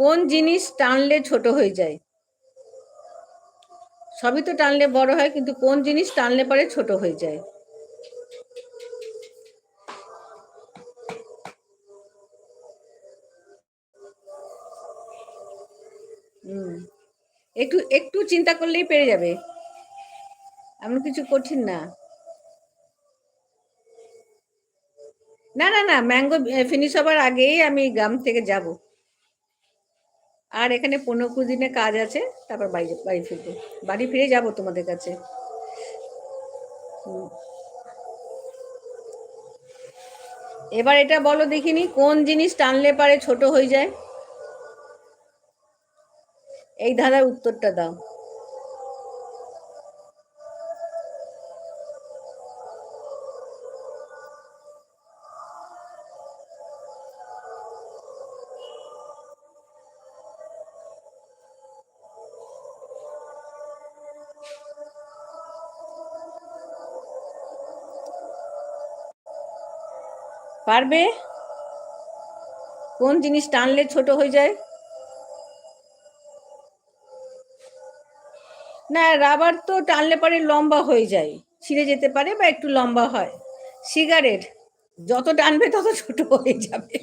কোন জিনিস টানলে ছোট হয়ে যায়? সবই তো টানলে বড় হয়, কিন্তু কোন জিনিস টানলে পরে ছোট হয়ে যায়? হুম, একটু একটু চিন্তা করলেই পেরে যাবে, এমন কিছু কঠিন না। না না না, ম্যাঙ্গো ফিনিশ হবার আগেই আমি গ্রাম থেকে যাব। আর এখানে 15-20 দিনের কাজ আছে, তারপর বাড়ি বাড়ি ফিরবো। বাড়ি ফিরে যাব তোমাদের কাছে। হুম, এবার এটা বলো দেখিনি, কোন জিনিস টানলে পারে ছোট হয়ে যায়? এই ধাঁধার উত্তরটা দাও। পারবে? কোন জিনিস টানলে ছোট হয়ে যায়? না, রাবার তো টানলে পরে লম্বা হয়ে যায়, ছিঁড়ে যেতে পারে বা একটু লম্বা হয়। সিগারেট যত টানবে তত ছোট হয়ে যাবে।